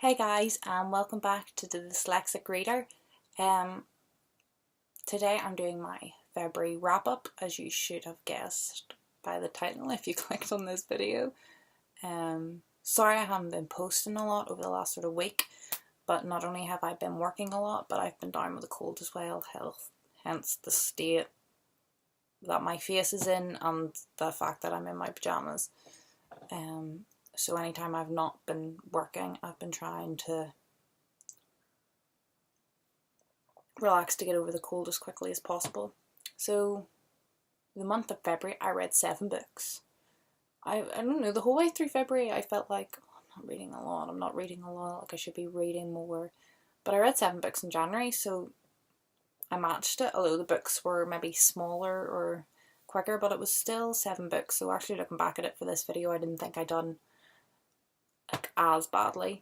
Hi guys, and welcome back to the Dyslexic Reader. Today I'm doing my February wrap up, as you should have guessed by the title if you clicked on this video. Sorry I haven't been posting a lot over the last sort of week, but not only have I been working a lot, but I've been down with a cold as well, hence the state that my face is in and the fact that I'm in my pyjamas. So anytime I've not been working, I've been trying to relax to get over the cold as quickly as possible. So the month of February, I read 7 books. I don't know, the whole way through February I felt like, I'm not reading a lot, like I should be reading more. But I read 7 books in January, so I matched it, although the books were maybe smaller or quicker, but it was still 7 books. So actually looking back at it for this video, I didn't think I'd done like as badly.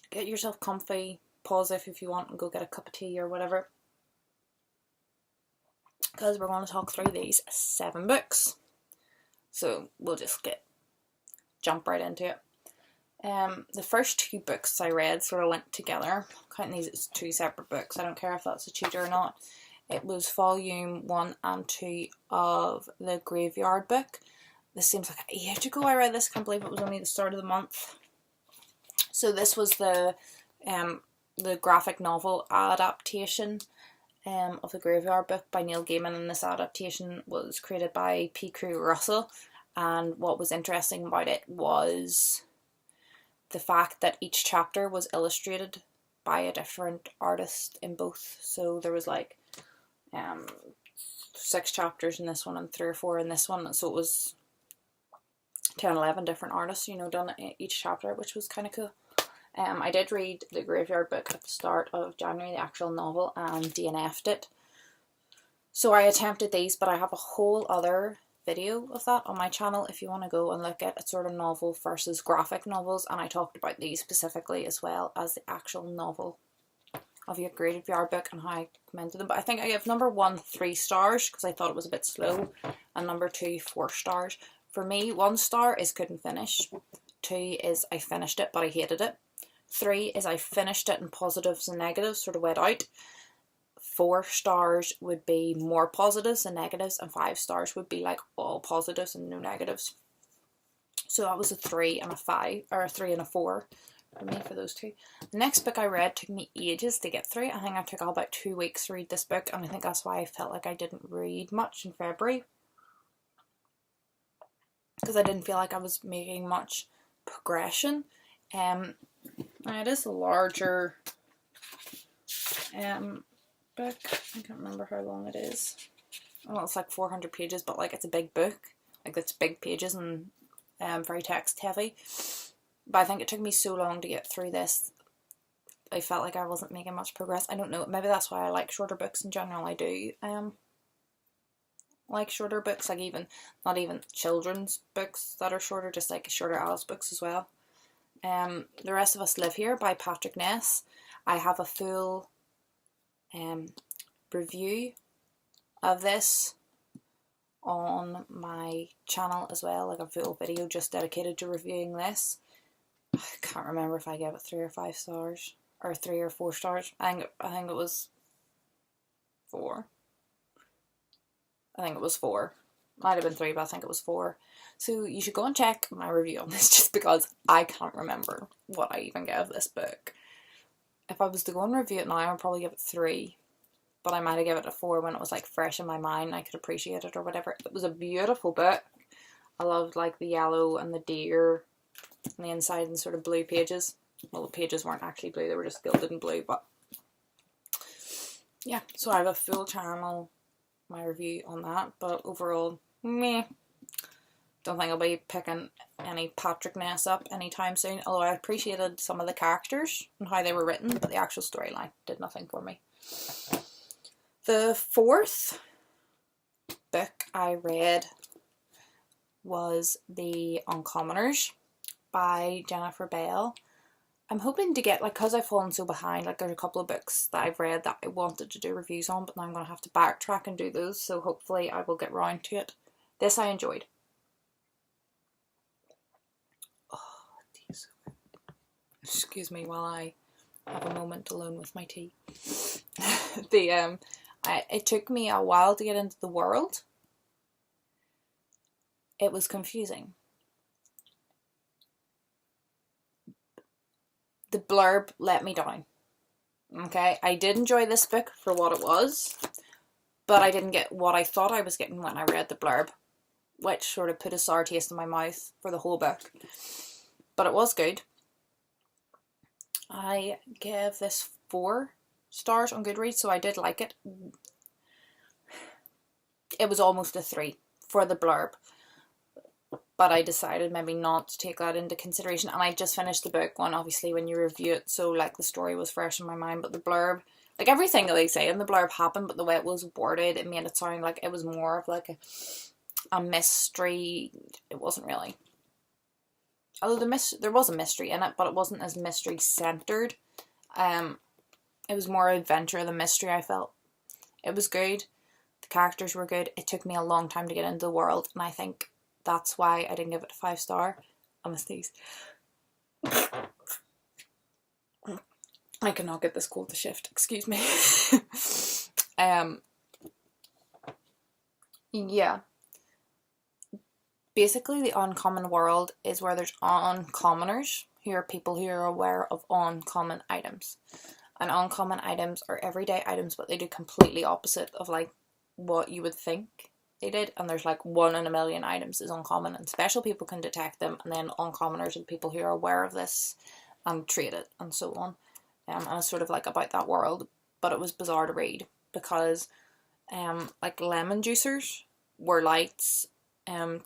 Get yourself comfy, pause if you want and go get a cup of tea or whatever, because we're going to talk through these 7 books. So we'll just jump right into it. The first 2 books I read sort of went together. Counting these as 2 separate books, I don't care if that's a cheater or not. It was volume 1 and 2 of The Graveyard Book. This seems like an age ago I read this. Can't believe it was only the start of the month. So this was the graphic novel adaptation of The Graveyard Book by Neil Gaiman, and this adaptation was created by P. Crew Russell. And what was interesting about it was the fact that each chapter was illustrated by a different artist in both. So there was like 6 chapters in this one and 3 or 4 in this one. So it was 10, 11 different artists, done each chapter, which was kind of cool. I did read The Graveyard Book at the start of January, the actual novel, and DNF'd it. So I attempted these, but I have a whole other video of that on my channel if you want to go and look at sort of novel versus graphic novels, and I talked about these specifically as well as the actual novel of Your Graveyard Book and how I commented them. But I think I gave number 1 3 stars because I thought it was a bit slow, and number 2 4 stars. For me, 1 star is couldn't finish, 2 is I finished it but I hated it, 3 is I finished it and positives and negatives sort of went out, 4 stars would be more positives than negatives, and 5 stars would be like all positives and no negatives. So that was a 3 and a 5, or a 3 and a 4 for me for those 2. The next book I read took me ages to get through. I think I took all about 2 weeks to read this book, and I think that's why I felt like I didn't read much in February, because I didn't feel like I was making much progression. It is a larger book. I can't remember how long it is. Well, it's like 400 pages, but like it's a big book. Like it's big pages and very text heavy. But I think it took me so long to get through this, I felt like I wasn't making much progress. I don't know, maybe that's why I like shorter books in general. I do like shorter books, like not even children's books that are shorter, just like shorter Alice books as well. The Rest of Us Live Here by Patrick Ness. I have a full review of this on my channel as well, like a full video just dedicated to reviewing this. I can't remember if I gave it 3 or 5 stars, or 3 or 4 stars. I think it was 4. I think it was 4. Might have been 3, but I think it was 4. So you should go and check my review on this, just because I can't remember what I even gave this book. If I was to go and review it now, I would probably give it 3. But I might have given it a 4 when it was like fresh in my mind, I could appreciate it or whatever. It was a beautiful book. I loved like the yellow and the deer on the inside and sort of blue pages. Well, the pages weren't actually blue, they were just gilded and blue, but yeah. So I have a full channel, my review on that, but overall, meh. Don't think I'll be picking any Patrick Ness up anytime soon, although I appreciated some of the characters and how they were written, but the actual storyline did nothing for me. The 4th book I read was The Uncommoners by Jennifer Bell. I'm hoping to get, like, because I've fallen so behind, like there's a couple of books that I've read that I wanted to do reviews on, but now I'm going to have to backtrack and do those, so hopefully I will get round to it. This I enjoyed. Oh, these Excuse me while I have a moment alone with my tea. It took me a while to get into the world. It was confusing. The blurb let me down. Okay, I did enjoy this book for what it was, but I didn't get what I thought I was getting when I read the blurb, which sort of put a sour taste in my mouth for the whole book. But it was good. I gave this 4 stars on Goodreads, so I did like it. It was almost a 3 for the blurb, but I decided maybe not to take that into consideration. And I just finished the book one, obviously, when you review it, so like the story was fresh in my mind, but the blurb, like everything that they say in the blurb happened, but the way it was worded, it made it sound like it was more of like a mystery. It wasn't really. Although there was a mystery in it, but it wasn't as mystery centered. It was more adventure than mystery, I felt. It was good. The characters were good. It took me a long time to get into the world, and I think that's why I didn't give it a 5-star. Anesthesia. I cannot get this cold to shift. Excuse me. Yeah. Basically, the uncommon world is where there's uncommoners, who are people who are aware of uncommon items. And uncommon items are everyday items, but they do completely opposite of like what you would think they did. And there's like 1 in a million items is uncommon, and special people can detect them, and then uncommoners are people who are aware of this and trade it and so on. And it's sort of like about that world, but it was bizarre to read because like lemon juicers were lights,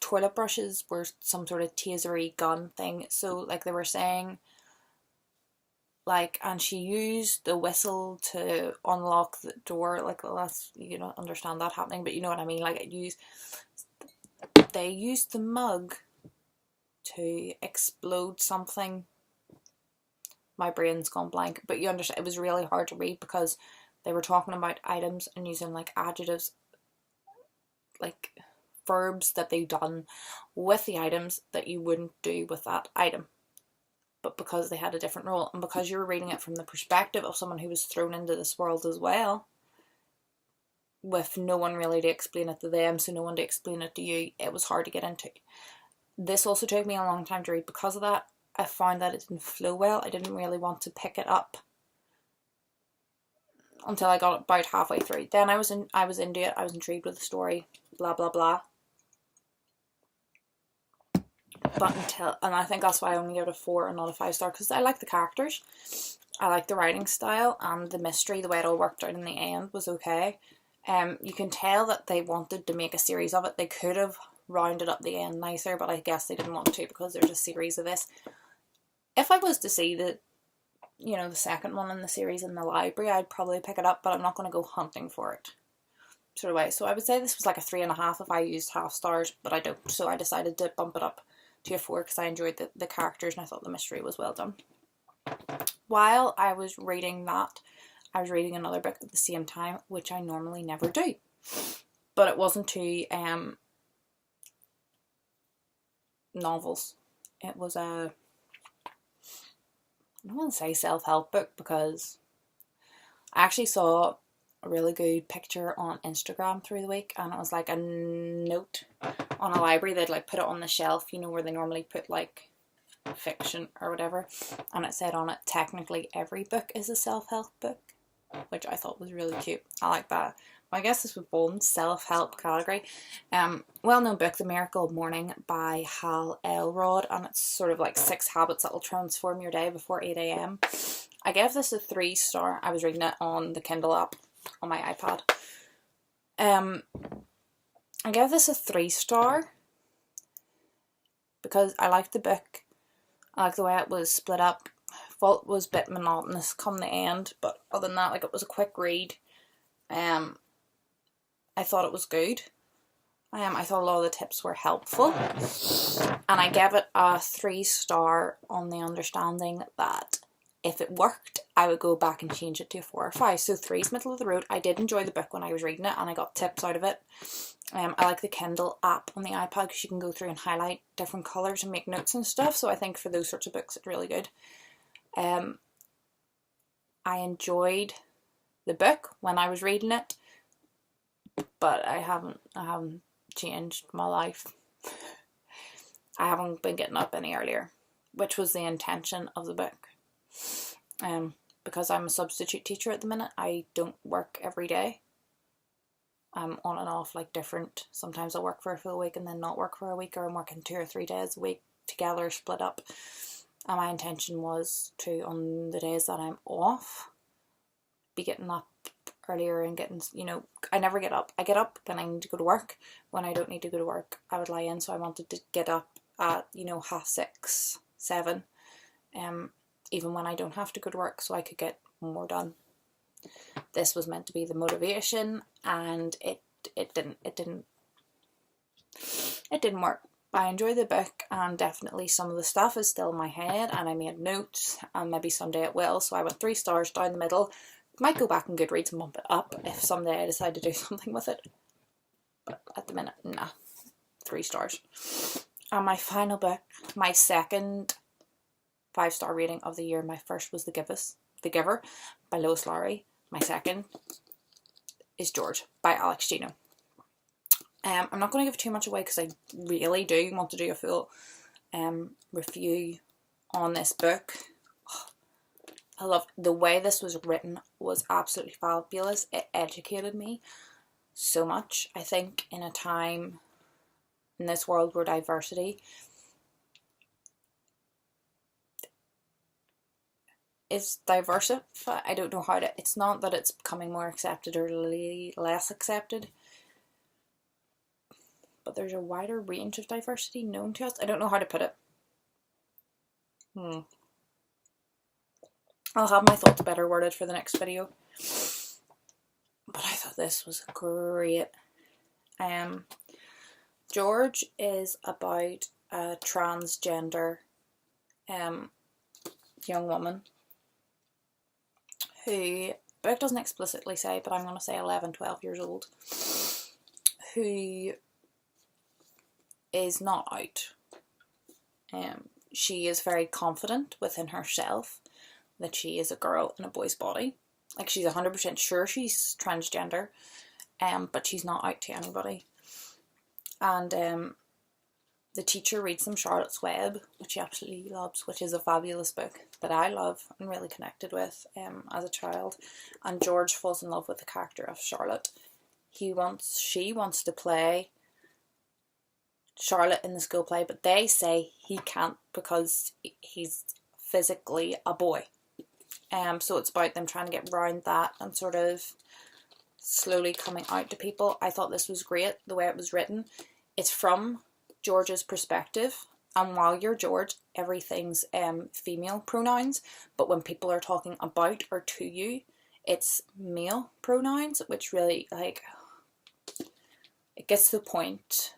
toilet brushes were some sort of tasery gun thing. So like they were saying, like, and she used the whistle to unlock the door. Like, that's, you don't understand that happening, but you know what I mean. Like, they used the mug to explode something. My brain's gone blank, but you understand. It was really hard to read because they were talking about items and using like adjectives, like verbs that they've done with the items that you wouldn't do with that item. But because they had a different role, and because you were reading it from the perspective of someone who was thrown into this world as well, with no one really to explain it to them, so no one to explain it to you, it was hard to get into. This also took me a long time to read because of that. I found that it didn't flow well. I didn't really want to pick it up until I got about halfway through. Then I was into it. I was intrigued with the story. Blah blah blah. And I think that's why I only gave it a 4 and not a 5-star, because I like the characters, I like the writing style, and the mystery, the way it all worked out in the end was okay. You can tell that they wanted to make a series of it. They could have rounded up the end nicer, but I guess they didn't want to because there's a series of this. If I was to see the second one in the series in the library, I'd probably pick it up, but I'm not going to go hunting for it, sort of way. So I would say this was like a 3.5 if I used half stars, but I don't. So I decided to bump it up to a 4 because I enjoyed the characters and I thought the mystery was well done. While I was reading that, I was reading another book at the same time, which I normally never do. But it wasn't 2 novels. It was I don't want to say self-help book, because I actually saw a really good picture on Instagram through the week, and it was like a note on a library. They'd like put it on the shelf, where they normally put like fiction or whatever, and it said on it, technically every book is a self-help book, which I thought was really cute. I like that. Well, I guess this would fall in self-help category. Well-known book, The Miracle of Morning by Hal Elrod, and it's sort of like 6 habits that will transform your day before 8 a.m. I gave this a 3-star. I was reading it on the Kindle app on my iPad. I gave this a 3-star because I liked the book. I liked the way it was split up. I thought it was a bit monotonous come the end, but other than that, like, it was a quick read. I thought it was good. I thought a lot of the tips were helpful, and I gave it a 3-star on the understanding that if it worked, I would go back and change it to a 4 or 5. So 3's middle of the road. I did enjoy the book when I was reading it, and I got tips out of it. I like the Kindle app on the iPad because you can go through and highlight different colours and make notes and stuff. So I think for those sorts of books, it's really good. I enjoyed the book when I was reading it, but I haven't changed my life. I haven't been getting up any earlier, which was the intention of the book. Because I'm a substitute teacher at the minute, I don't work every day. I'm on and off, like different. Sometimes I work for a full week and then not work for a week, or I'm working 2 or 3 days a week together, split up. And my intention was to, on the days that I'm off, be getting up earlier and getting, I never get up. I get up when I need to go to work. When I don't need to go to work, I would lie in. So I wanted to get up at, 6:30, 7, even when I don't have to go to work, so I could get more done. This was meant to be the motivation, and it didn't work. I enjoy the book, and definitely some of the stuff is still in my head, and I made notes, and maybe someday it will. So I went 3 stars down the middle. Might go back on Goodreads and bump it up if someday I decide to do something with it. But at the minute, nah. 3 stars. And my final book, my second 5-star rating of the year. My first was The Giver by Lois Lowry. My second is George by Alex Gino. I'm not going to give too much away because I really do want to do a full review on this book. I love the way this was written, was absolutely fabulous. It educated me so much. I think in a time in this world where diversity is diversified. I don't know how to, it's not that it's becoming more accepted or less accepted, but there's a wider range of diversity known to us. I don't know how to put it. I'll have my thoughts better worded for the next video. But I thought this was great. George is about a transgender young woman who, the book doesn't explicitly say, but I'm going to say 11, 12 years old, who is not out. She is very confident within herself that she is a girl in a boy's body. Like, she's 100% sure she's transgender, but she's not out to anybody. And the teacher reads them Charlotte's Web, which she absolutely loves, which is a fabulous book that I love and really connected with as a child. And George falls in love with the character of Charlotte. She wants to play Charlotte in the school play, but they say he can't because he's physically a boy. So it's about them trying to get around that and sort of slowly coming out to people. I thought this was great, the way it was written. It's from George's perspective, and while you're George, everything's female pronouns, but when people are talking about or to you, it's male pronouns, which really, like, it gets the point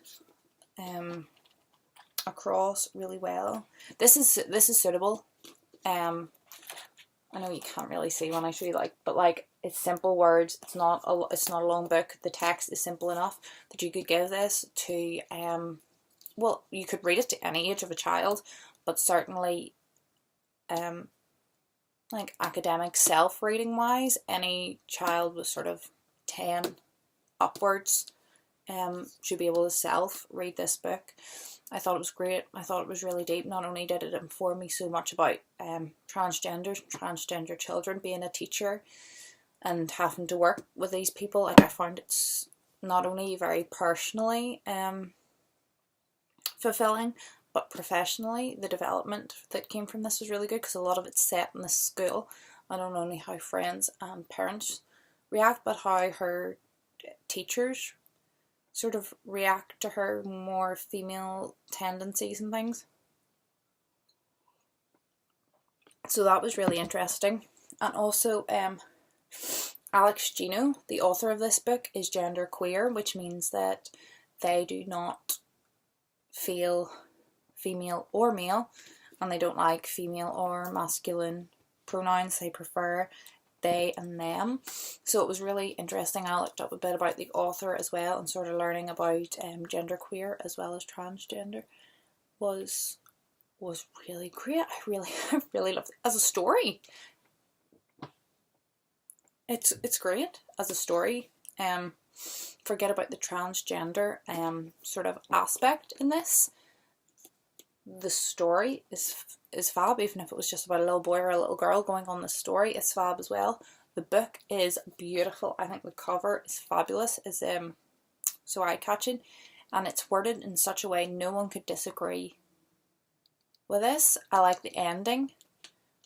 across really well. This is suitable. I know you can't really see when I show you, but it's simple words. It's not a long book. The text is simple enough that you could give this to well, you could read it to any age of a child, but certainly like academic self-reading wise, any child with sort of 10 upwards should be able to self-read this book. I thought it was great. I thought it was really deep. Not only did it inform me so much about transgender children, being a teacher and having to work with these people, like, I found it's not only very personally fulfilling, but professionally, the development that came from this was really good, because a lot of it's set in the school. I don't know only how friends and parents react, but how her teachers sort of react to her more female tendencies and things. So that was really interesting. And also Alex Gino, the author of this book, is genderqueer, which means that they do not feel female or male, and they don't like female or masculine pronouns. They prefer they and them. So it was really interesting. I looked up a bit about the author as well, and sort of learning about genderqueer as well as transgender was was really great. I really loved it. As a story, it's great as a story. Forget about the transgender sort of aspect in this. The story is fab, even if it was just about a little boy or a little girl going on the story. It's fab as well. The book is beautiful. I think the cover is fabulous. It's so eye-catching, and it's worded in such a way no one could disagree with this. I like the ending.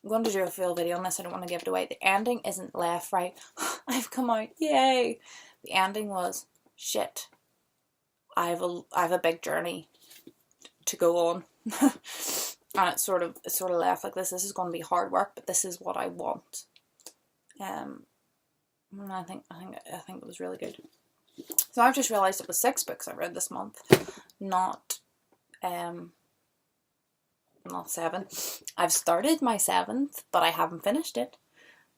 I'm going to do a full video on this. I don't want to give it away. The ending isn't left, right, I've come out, yay. The ending was, shit, I have a big journey to go on. And it's sort of left like this. This is going to be hard work, but this is what I want. And I think it was really good. So I've just realised it was 6 books I read this month, not 7. I've started my 7th, but I haven't finished it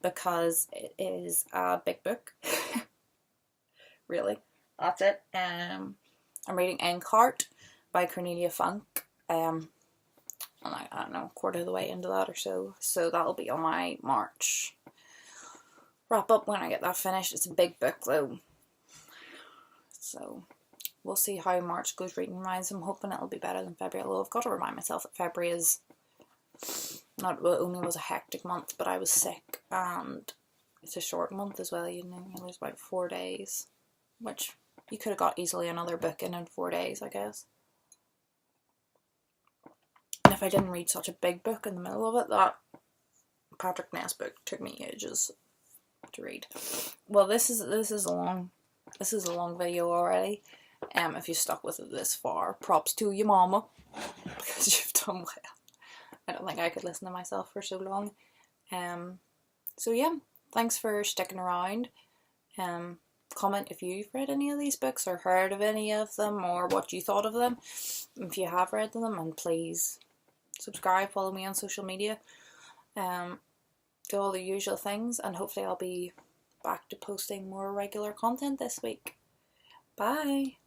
because it is a big book. Really, that's it. I'm reading Inkheart by Cornelia Funk. And I don't know, quarter of the way into that or so. So that'll be on my March wrap up when I get that finished. It's a big book though. So we'll see how March goes reading wise. I'm hoping it'll be better than February. Although I've got to remind myself that February is not, well, it only was a hectic month, but I was sick and it's a short month as well, you know. It was about 4 days, which you could have got easily another book in 4 days, I guess. And if I didn't read such a big book in the middle of it, that Patrick Ness book took me ages to read. Well, this is a long video already. If you stuck with it this far, props to you, mama, because you've done well. I don't think I could listen to myself for so long. So yeah, thanks for sticking around. Comment if you've read any of these books or heard of any of them or what you thought of them, if you have read them, and please subscribe, follow me on social media, do all the usual things, and hopefully I'll be back to posting more regular content this week. Bye!